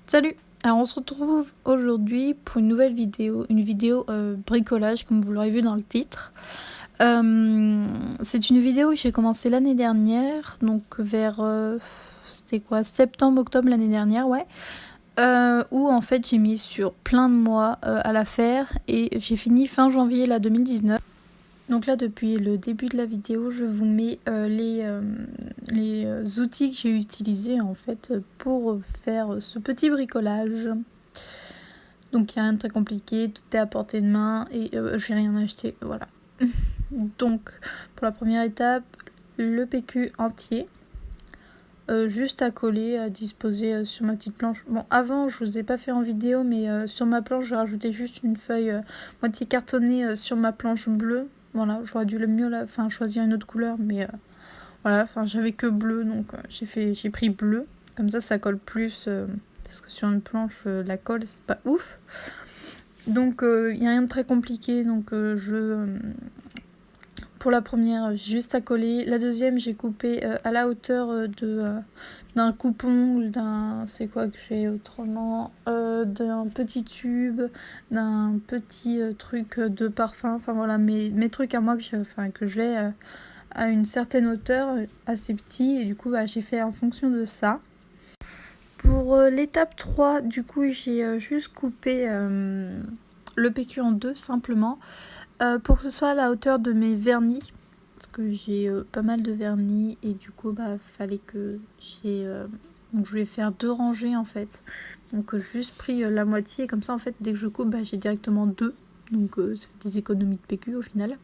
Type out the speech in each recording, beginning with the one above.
Salut! Alors on se retrouve aujourd'hui pour une nouvelle vidéo, bricolage comme vous l'aurez vu dans le titre. C'est une vidéo que j'ai commencé l'année dernière, donc vers c'était quoi, septembre, octobre l'année dernière, ouais. Où en fait j'ai mis sur plein de mois à la faire et j'ai fini fin janvier là 2019. Donc là, depuis le début de la vidéo, je vous mets les outils que j'ai utilisés en fait pour faire ce petit bricolage. Donc il n'y a rien de très compliqué, tout est à portée de main et j'ai rien acheté, voilà. Donc pour la première étape, le PQ entier, juste à coller, à disposer sur ma petite planche. Bon, avant je ne vous ai pas fait en vidéo, mais sur ma planche j'ai rajouté juste une feuille moitié cartonnée sur ma planche bleue. Voilà, j'aurais dû le mieux là, choisir une autre couleur, mais voilà, j'avais que bleu, donc j'ai pris bleu. Comme ça colle plus, parce que sur une planche, la colle, c'est pas ouf. Donc, il n'y a rien de très compliqué, donc pour la première, juste à coller. La deuxième, j'ai coupé à la hauteur d'un coupon, c'est quoi que j'ai autrement, d'un petit tube, d'un petit truc de parfum, enfin voilà, mes trucs à moi que j'ai à une certaine hauteur, assez petit, et du coup j'ai fait en fonction de ça. Pour l'étape 3, du coup j'ai juste coupé le PQ en deux simplement, pour que ce soit à la hauteur de mes vernis, parce que j'ai pas mal de vernis et du coup fallait que donc je voulais faire 2 rangées en fait, donc juste pris la moitié, et comme ça en fait dès que je coupe j'ai directement 2, donc ça fait des économies de PQ au final.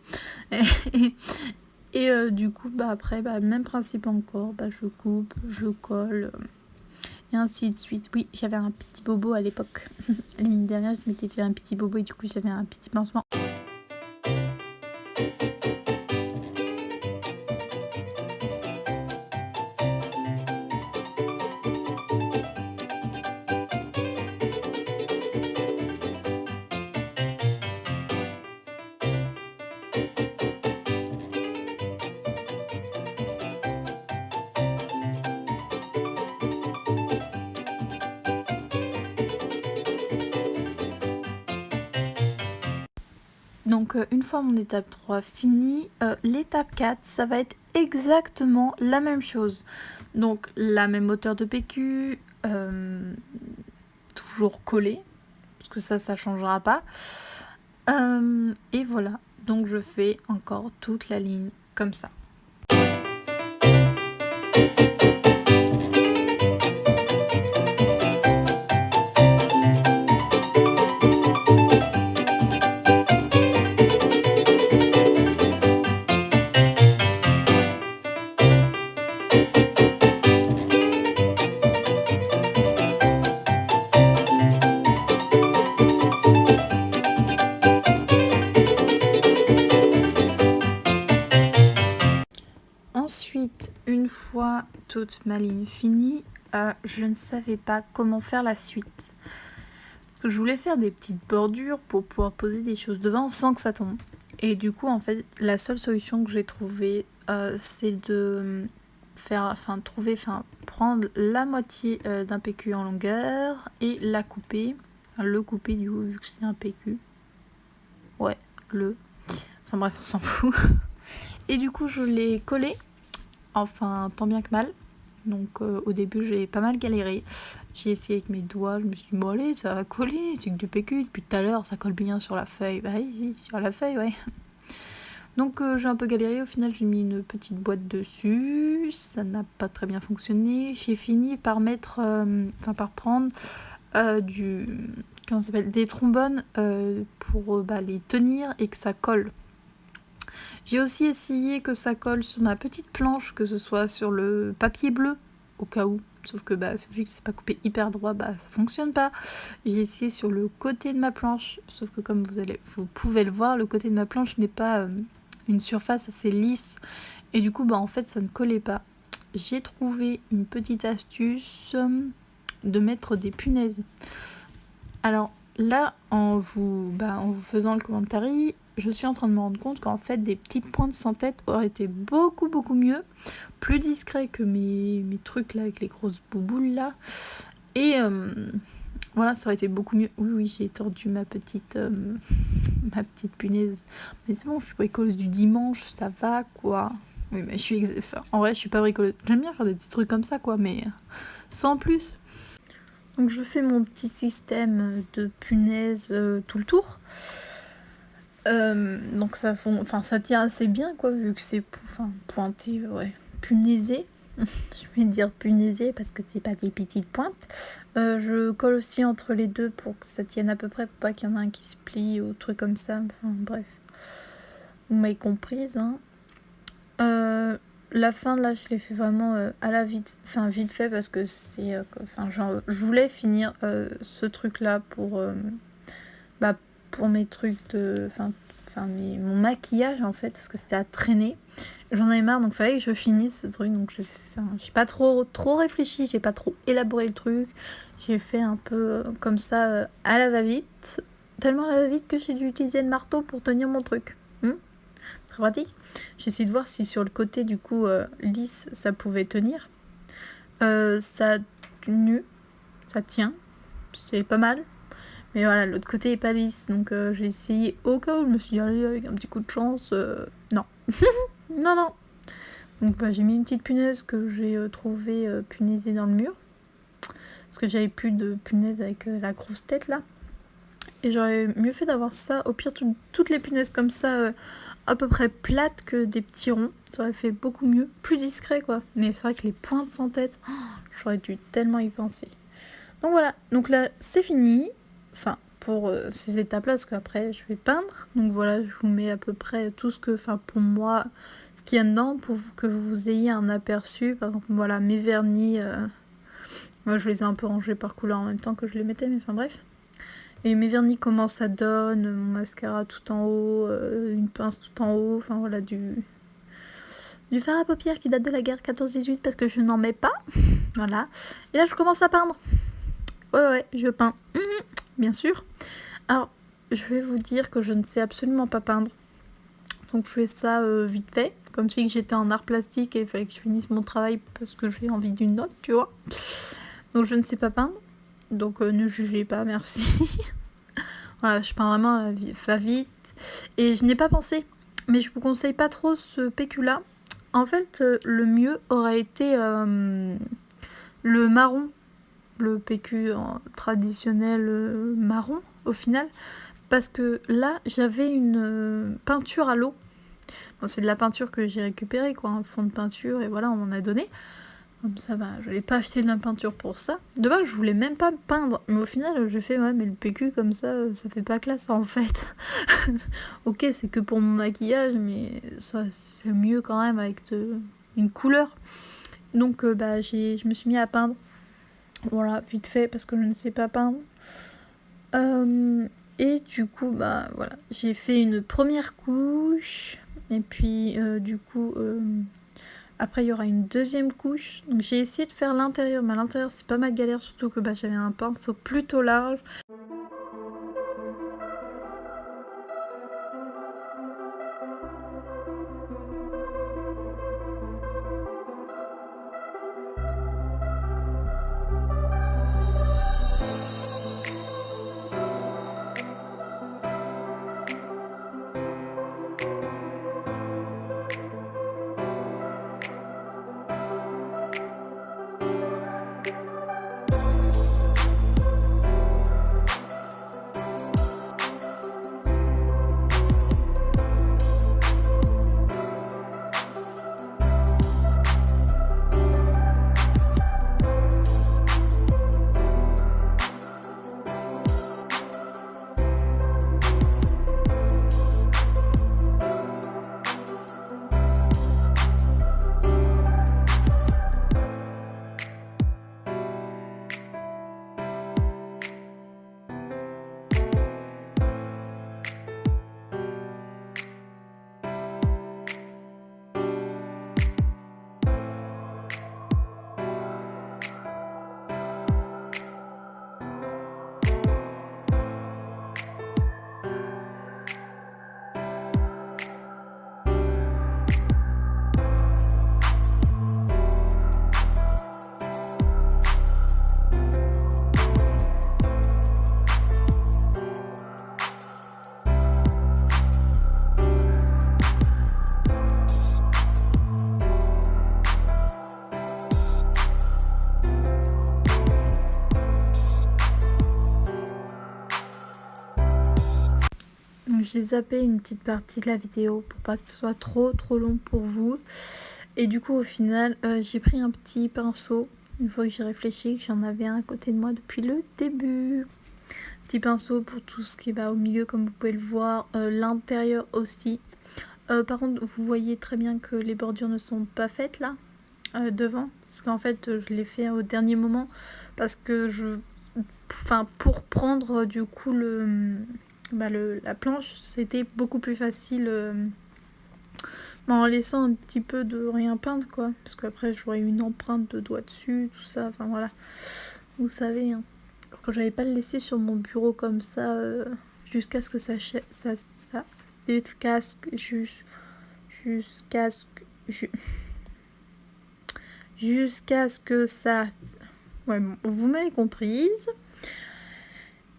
Et du coup après même principe encore, je coupe, je colle, et ainsi de suite. Oui, j'avais un petit bobo à l'époque. L'année dernière je m'étais fait un petit bobo et du coup j'avais un petit pansement. Donc une fois mon étape 3 finie, l'étape 4 ça va être exactement la même chose. Donc la même hauteur de PQ, toujours collé, parce que ça changera pas. Et voilà, donc je fais encore toute la ligne comme ça. Ensuite, une fois toute ma ligne finie, je ne savais pas comment faire la suite. Je voulais faire des petites bordures pour pouvoir poser des choses devant sans que ça tombe. Et du coup, en fait, la seule solution que j'ai trouvée, c'est de prendre la moitié d'un PQ en longueur et la couper. Le couper du coup, vu que c'est un PQ. Ouais, Enfin bref, on s'en fout. Et du coup, je l'ai collé. Enfin, tant bien que mal. Donc au début j'ai pas mal galéré, j'ai essayé avec mes doigts, je me suis dit bon allez ça va coller, c'est que du PQ depuis tout à l'heure, ça colle bien sur la feuille, bah oui sur la feuille ouais. Donc j'ai un peu galéré, au final j'ai mis une petite boîte dessus, ça n'a pas très bien fonctionné, j'ai fini par prendre des trombones pour les tenir et que ça colle. J'ai aussi essayé que ça colle sur ma petite planche, que ce soit sur le papier bleu, au cas où. Sauf que vu que c'est pas coupé hyper droit, ça fonctionne pas. J'ai essayé sur le côté de ma planche, sauf que comme vous pouvez le voir, le côté de ma planche n'est pas une surface assez lisse. Et du coup, en fait, ça ne collait pas. J'ai trouvé une petite astuce de mettre des punaises. Alors là, en vous faisant le commentaire, je suis en train de me rendre compte qu'en fait des petites pointes sans tête auraient été beaucoup mieux, plus discret que mes trucs là avec les grosses bouboules là, Et voilà, ça aurait été beaucoup mieux. Oui, j'ai tordu ma petite punaise. Mais c'est bon, je suis bricoleuse du dimanche, ça va, quoi. Oui, mais en vrai, je suis pas bricoleuse. J'aime bien faire des petits trucs comme ça, quoi, mais sans plus. Donc je fais mon petit système de punaise tout le tour. Donc ça tient assez bien, quoi, vu que c'est pointé, ouais, punaisé. Je vais dire punaisé parce que c'est pas des petites pointes. Je colle aussi entre les deux pour que ça tienne à peu près, pour pas qu'il y en ait un qui se plie ou truc comme ça. Enfin bref, vous m'avez comprise, hein. La fin là, je l'ai fait vraiment à la vite fait parce que c'est, je voulais finir ce truc là pour mes trucs de, mon maquillage en fait, parce que c'était à traîner. J'en avais marre, donc fallait que je finisse ce truc. Donc j'ai pas trop réfléchi, j'ai pas trop élaboré le truc. J'ai fait un peu comme ça à la va-vite. Tellement à la va-vite que j'ai dû utiliser le marteau pour tenir mon truc. Très pratique. J'ai essayé de voir si sur le côté du coup lisse ça pouvait tenir. Ça a tenu, ça tient, c'est pas mal. Mais voilà, l'autre côté est pas lisse, donc j'ai essayé au cas où je me suis dit, allez, avec un petit coup de chance, non. non. Donc j'ai mis une petite punaise que j'ai trouvée punaisée dans le mur. Parce que j'avais plus de punaise avec la grosse tête là. Et j'aurais mieux fait d'avoir ça, au pire toutes les punaises comme ça, à peu près plates que des petits ronds. Ça aurait fait beaucoup mieux, plus discret quoi. Mais c'est vrai que les pointes sans tête, j'aurais dû tellement y penser. Donc voilà, donc là c'est fini. Enfin, pour ces étapes-là, parce qu'après je vais peindre. Donc voilà, je vous mets à peu près tout ce que, pour moi, ce qu'il y a dedans, pour que vous ayez un aperçu. Par exemple, voilà, mes vernis, moi je les ai un peu rangés par couleur en même temps que je les mettais, mais enfin bref. Et mes vernis, comment ça donne, mon mascara tout en haut, une pince tout en haut, enfin voilà, du fard à paupières qui date de la guerre 14-18 parce que je n'en mets pas. Voilà. Et là je commence à peindre. Ouais, je peins. Bien sûr. Alors, je vais vous dire que je ne sais absolument pas peindre. Donc je fais ça vite fait, comme si j'étais en art plastique et il fallait que je finisse mon travail parce que j'ai envie d'une note, tu vois. Donc je ne sais pas peindre. Donc ne jugez pas, merci. Voilà, je peins vraiment à la va-vite. Et je n'ai pas pensé, mais je vous conseille pas trop ce PQ-là. En fait, le mieux aurait été le marron. Le PQ traditionnel marron au final, parce que là j'avais une peinture à l'eau. Bon, c'est de la peinture que j'ai récupérée, quoi, un fond de peinture, et voilà, on m'en a donné. Comme ça va, je n'ai pas acheté de la peinture pour ça. De base, je voulais même pas peindre, mais au final, j'ai fait, ouais, mais le PQ comme ça fait pas classe en fait. Ok, c'est que pour mon maquillage, mais ça c'est mieux quand même avec une couleur. Donc, je me suis mis à peindre. Voilà, vite fait, parce que je ne sais pas peindre. Et du coup, voilà, j'ai fait une première couche. Et puis, après, il y aura une deuxième couche. Donc, j'ai essayé de faire l'intérieur. Mais à l'intérieur, c'est pas ma galère, surtout que j'avais un pinceau plutôt large. j'ai zappé une petite partie de la vidéo pour pas que ce soit trop long pour vous. Et du coup au final j'ai pris un petit pinceau, une fois que j'ai réfléchi, que j'en avais un à côté de moi depuis le début. Petit pinceau pour tout ce qui va au milieu comme vous pouvez le voir, l'intérieur aussi. Par contre vous voyez très bien que les bordures ne sont pas faites là, devant. Parce qu'en fait je l'ai fait au dernier moment parce que pour prendre du coup la planche, c'était beaucoup plus facile en laissant un petit peu de rien peindre quoi, parce qu'après j'aurais une empreinte de doigt dessus, tout ça, enfin voilà, vous savez hein. Quand j'avais pas le laissé sur mon bureau comme ça jusqu'à ce que jusqu'à ce que ça, ouais bon, vous m'avez comprise.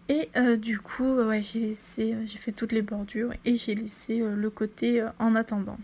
Et du coup ouais, j'ai fait toutes les bordures et j'ai laissé le côté en attendant.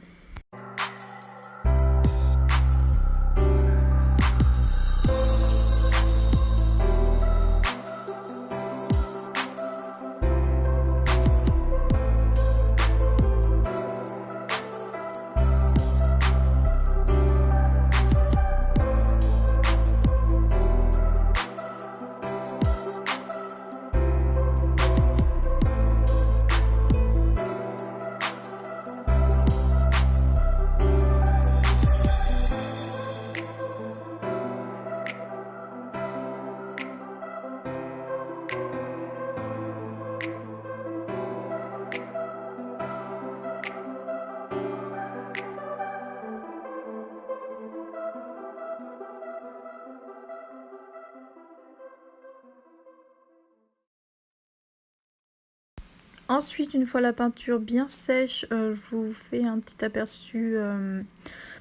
Ensuite, une fois la peinture bien sèche, je vous fais un petit aperçu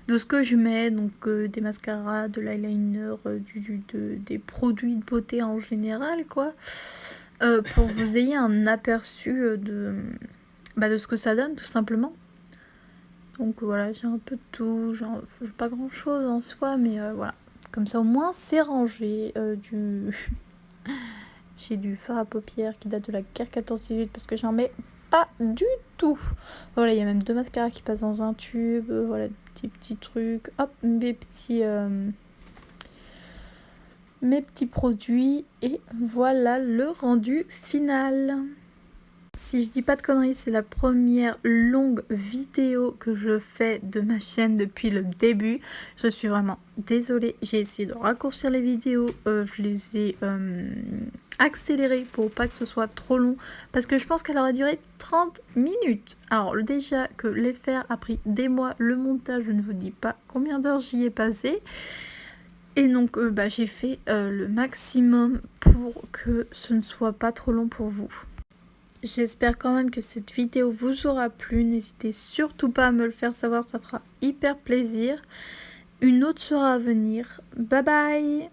de ce que je mets, donc des mascaras, de l'eyeliner, des produits de beauté en général, quoi, pour que vous ayez un aperçu de ce que ça donne, tout simplement. Donc voilà, j'ai un peu de tout, genre, pas grand chose en soi, mais voilà, comme ça au moins c'est rangé, J'ai du fard à paupières qui date de la guerre 14-18 parce que j'en mets pas du tout. Voilà, il y a même 2 mascaras qui passent dans un tube. Voilà, des petits trucs. Hop, mes petits produits. Et voilà le rendu final. Si je dis pas de conneries, c'est la première longue vidéo que je fais de ma chaîne depuis le début. Je suis vraiment désolée. J'ai essayé de raccourcir les vidéos. Je les ai accélérées pour pas que ce soit trop long. Parce que je pense qu'elle aurait duré 30 minutes. Alors déjà que les faire a pris des mois. Le montage, je ne vous dis pas combien d'heures j'y ai passé. Et donc j'ai fait le maximum pour que ce ne soit pas trop long pour vous. J'espère quand même que cette vidéo vous aura plu. N'hésitez surtout pas à me le faire savoir, ça fera hyper plaisir. Une autre sera à venir. Bye bye!